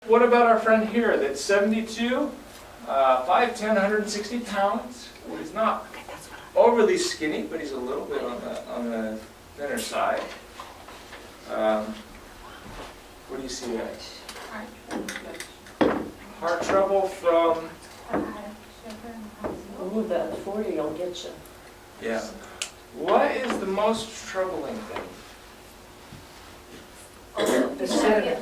What about our friend here that's 72, 5'10", 160 pounds? Well, he's not overly skinny, but he's a little bit on the thinner side. What do you see there? Heart trouble from... Oh, the 40 will get you. Yeah. What is the most troubling thing? The center.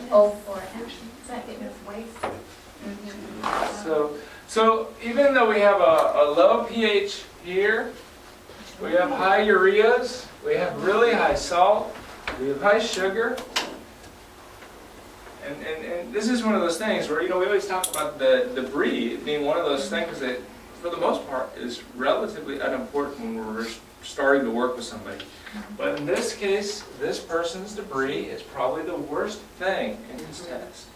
So even though we have a low pH here, we have high ureas, we have really high salt, we have high sugar, and this is one of those things where, we always talk about the debris being one of those things that, for the most part, is relatively unimportant when we're starting to work with somebody. But in this case, this person's debris is probably the worst thing in his test.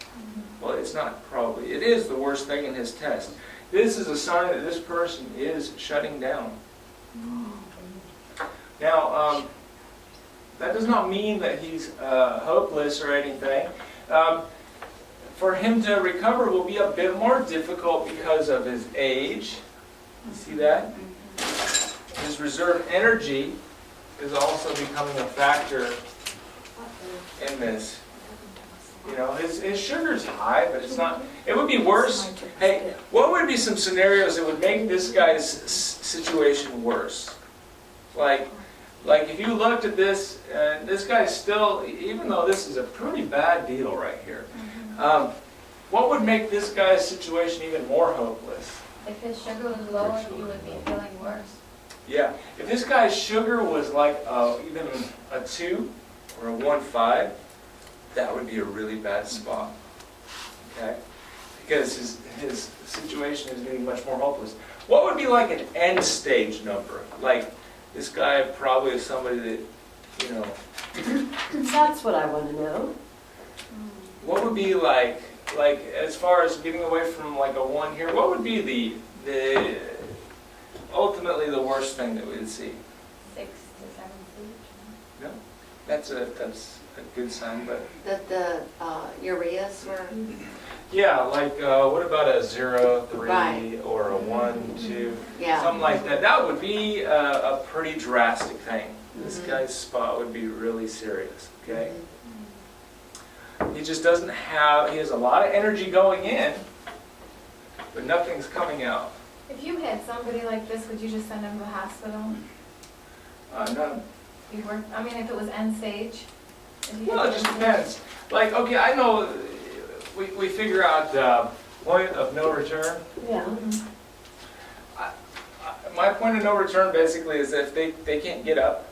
Well, it's not probably. It is the worst thing in his test. This is a sign that this person is shutting down. Now, that does not mean that he's hopeless or anything. For him to recover will be a bit more difficult because of his age. You see that? His reserve energy is also becoming a factor in this. His sugar's high, but it's not. It would be worse. Hey, what would be some scenarios that would make this guy's situation worse? Like if you looked at this, this guy's still, even though this is a pretty bad deal right here, what would make this guy's situation even more hopeless? If his sugar was lower, he would be feeling worse. Yeah, if this guy's sugar was like even a 2 or a 1.5, that would be a really bad spot. Okay, because his situation is getting much more hopeless. What would be like an end stage number? Like this guy probably is somebody that, That's what I want to know. What would be like as far as getting away from like a 1 here? What would be the ultimately the worst thing that we would see? 6 to 7 feet. No, that's a good sign, but The ureas were... yeah, like what about a 0, 3, Right. or a 1, 2, Yeah. something like that? That would be a pretty drastic thing. This guy's spot would be really serious. Okay, he just doesn't have. He has a lot of energy going in, but nothing's coming out. If you had somebody like this, would you just send him to the hospital? No. If it was end stage? Well, it just depends. Like, okay, I know we figure out point of no return. Yeah. My point of no return basically is if they can't get up.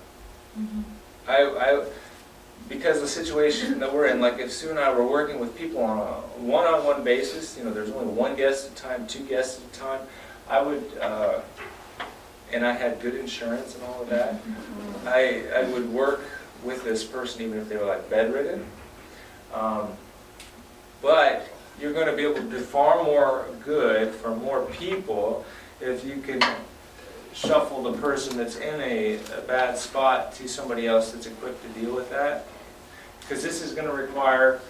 Because the situation that we're in, like if Sue and I were working with people on a one-on-one basis, there's only one guest at a time, 2 guests at a time, I would, and I had good insurance and all of that, I would work with this person even if they were like bedridden. But you're going to be able to do far more good for more people if you can shuffle the person that's in a bad spot to somebody else that's equipped to deal with that. Because this is going to require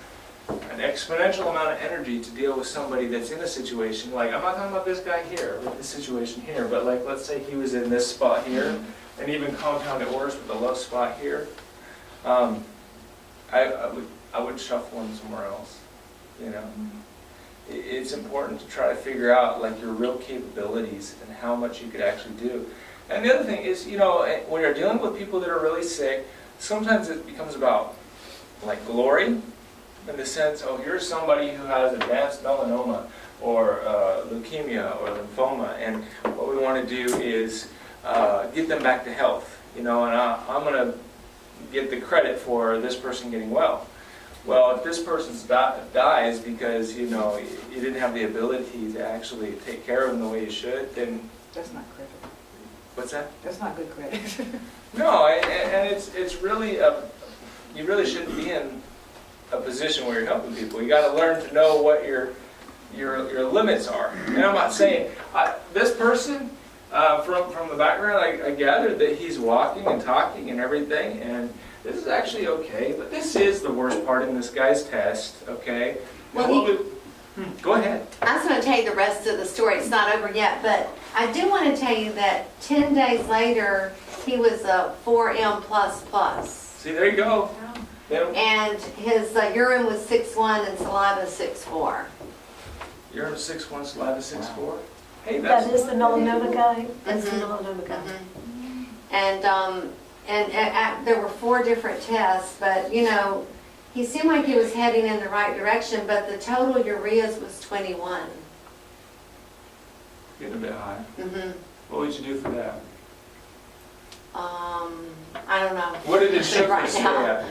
an exponential amount of energy to deal with somebody that's in a situation, like, I'm not talking about this guy here, with this situation here, but like, let's say he was in this spot here, and even compound it worse with a low spot here. I would shuffle him somewhere else, It's important to try to figure out like your real capabilities and how much you could actually do. And the other thing is, when you're dealing with people that are really sick, sometimes it becomes about like glory, in the sense, oh, here's somebody who has advanced melanoma or leukemia or lymphoma, and what we want to do is get them back to health, and I'm going to get the credit for this person getting well. Well, if this person dies because, you didn't have the ability to actually take care of them the way you should, then... That's not credit. What's that? That's not good credit. No, and it's really, you really shouldn't be in a position where you're helping people. You got to learn to know what your limits are. And I'm not saying, this person, from the background, I gathered that he's walking and talking and everything, and this is actually okay, but this is the worst part in this guy's test, okay? Well, Go ahead. I was going to tell you the rest of the story. It's not over yet, but I do want to tell you that 10 days later, he was a 4M++. See, there you go. Then And his urine was 6.1 and saliva 6.4. you're 6'1", saliva 6'4". Hey, That that's is the melanoma guy? That's the Mhm. melanoma guy. And there were 4 different tests, but you know, he seemed like he was heading in the right direction, but the total ureas was 21. getting a bit high. Mm-hmm. What would you do for that? I don't know. What did his sugar Right stay now.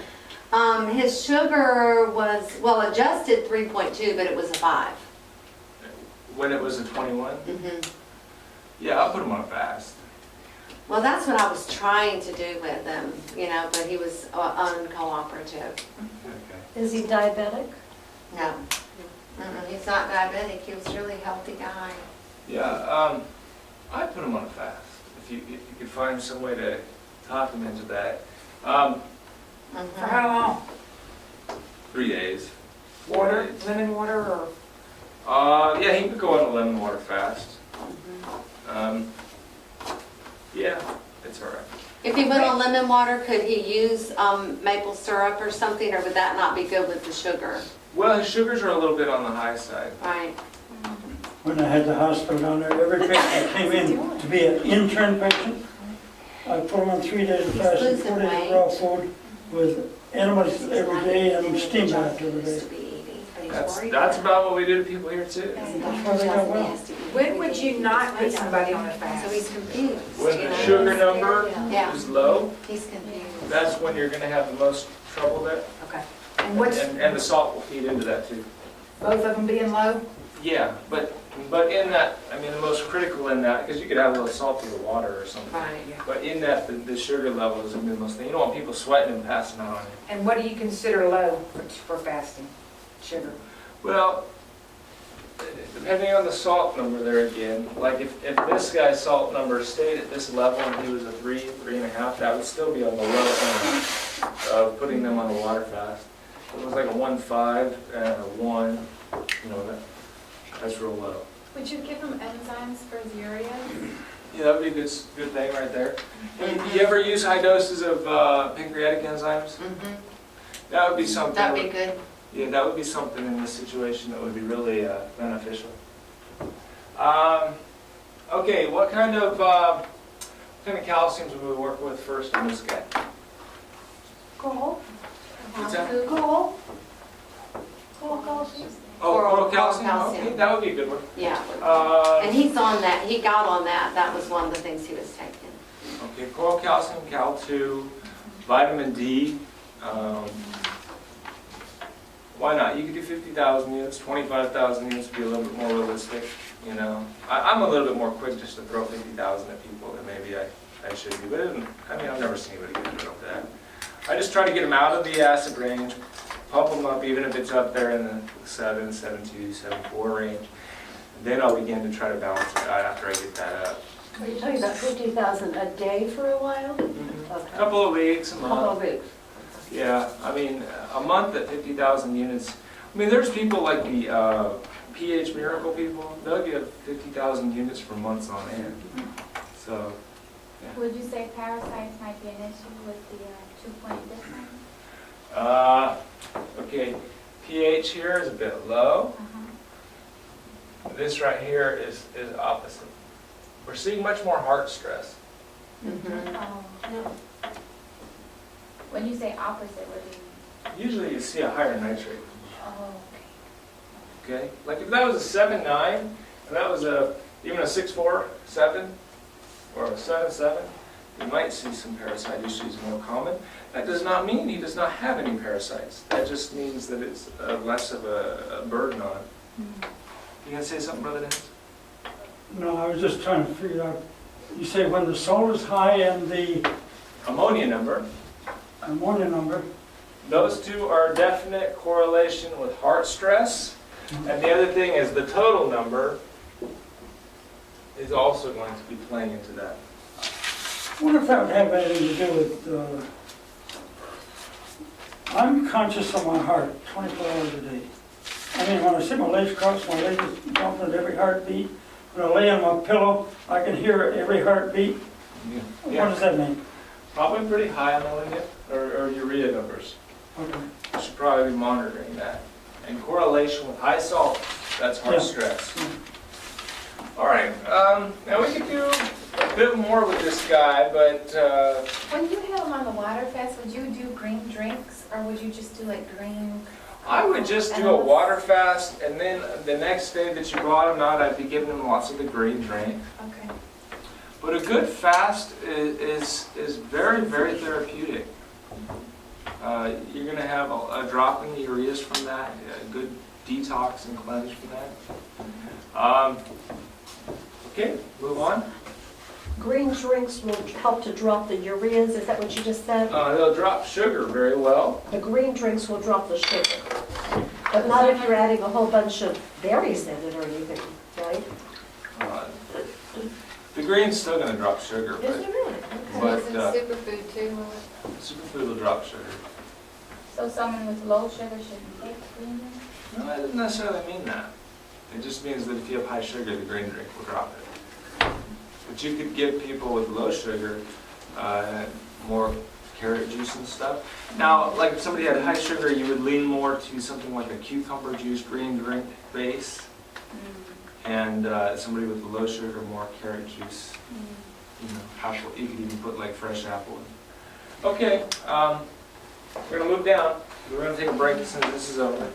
at? His sugar was, well, adjusted 3.2, but it was a 5. When it was a 21? Mm-hmm. Yeah, I'll put him on a fast. Well, that's what I was trying to do with him, you know, but he was uncooperative. Okay. Is he diabetic? No. He's not diabetic. He was a really healthy guy. Yeah, I'd put him on a fast if you could find some way to talk him into that. For how long? 3 days. 4 Water, days. lemon water, or? Yeah, he could go on a lemon water fast. Yeah, it's all right. If he went on lemon water, could he use maple syrup or something, or would that not be good with the sugar? Well, his sugars are a little bit on the high side. Right. When I had the hospital down there, every patient that came in to be an intern patient, I put them on 3 days of fasting, 4 days of raw food with enemas every day and steam bath every day. That's about what we do to people here too. That's why they got well. When would you not put somebody on a So fast? he's confused. When you the know? sugar number Yeah. is low, He's confused. that's when you're gonna have the most trouble there. Okay. And what's, And the salt will feed into that too. both of them being low? Yeah, but in that, I mean, the most critical in that, because you could have a little salt in the water or something. Right. But in that, the sugar level is the most thing. You don't want people sweating and passing out on you. And what do you consider low for fasting? Sugar? Well, depending on the salt number there again, like if this guy's salt number stayed at this level and he was a 3, 3.5, that would still be on the low end of putting them on a water fast. If it was like a 1.5 and a 1, you know, that's real low. Would you give him enzymes for his urea? Yeah, that would be a good thing right there. You ever use high doses of pancreatic enzymes? Mm-hmm. That would be something. That'd be good. Yeah, that would be something in this situation that would be really beneficial. Okay, what kind of calciums would we work with first in this guy? Coral? What's that? Coral? Coral calcium? Oh, Oral oral calcium? calcium. Okay, that would be a good one. Yeah. And Uh, he's on that. He got on that. That was one of the things he was taking. okay, coral calcium, Cal-2, vitamin D. Why not? You could do 50,000 units, 25,000 units would be a little bit more realistic, you know. I'm a little bit more quick just to throw 50,000 at people than maybe I should be, but I mean, I've never seen anybody get rid of that. I just try to get them out of the acid range, pump them up even if it's up there in the 7, 7.2, 7.4 range. Then I'll begin to try to balance it out after I get that up. Are you talking about 50,000 a day for a while? Okay. A couple of weeks, a Couple month. of weeks. Yeah, I mean, a month at 50,000 units. I mean, there's people like the pH miracle people. They'll get 50,000 units for months on end. So, Would you say parasites might be an issue with the 2-point difference? okay, pH here is a bit low. This right here is opposite. We're seeing much more heart stress. Mm-hmm. Oh. No. When you say opposite, what do you mean? Usually you see a higher nitrate. Oh, Okay, like if that was a 7.9 and that was even a 6.4, 7 or a 7.7, you might see some parasite issues more common. That does not mean he does not have any parasites. That just means that it's less of a burden on him. You gonna say something, Brother Dennis? No, I was just trying to figure out, you say when the salt is high and the Ammonia number. ammonia number, Those two are a definite correlation with heart stress. And the other thing is the total number is also going to be playing into that. I wonder if that would have anything to do with, I'm conscious of my heart 24 hours a day. I mean, when I sit my legs crossed, my legs is jumping at every heartbeat. When I lay on my pillow, I can hear every heartbeat. What does that mean? Probably pretty high ammonia or urea numbers. Okay. You should probably be monitoring that. In correlation with high salt, that's heart Yeah. stress. All right, now we could do a bit more with this guy, but When you have him on the water fast, would you do green drinks or would you just do like green? I would just do a water fast, and then the next day that you brought him out, I'd be giving him lots of the green drink. Okay. But a good fast is very, very therapeutic. You're going to have a drop in the ureas from that, a good detox and cleanse from that. Okay, move on. Green drinks will help to drop the ureas, is that what you just said? They'll drop sugar very well. The green drinks will drop the sugar, but not if you're adding a whole bunch of berries in it or anything, right? Uh, the green's still going to drop sugar, Is but it really? But, Is it superfood too? Will it? superfood will drop sugar. So someone with low sugar shouldn't take green drinks? No, that doesn't necessarily mean that. It just means that if you have high sugar, the green drink will drop it. But you could give people with low sugar more carrot juice and stuff. Now, like if somebody had high sugar, you would lean more to something like a cucumber juice green drink base. And somebody with low sugar, more carrot juice. You know, apple. You could even put like fresh apple in. Okay, we're gonna move down. We're gonna take a break since this is over.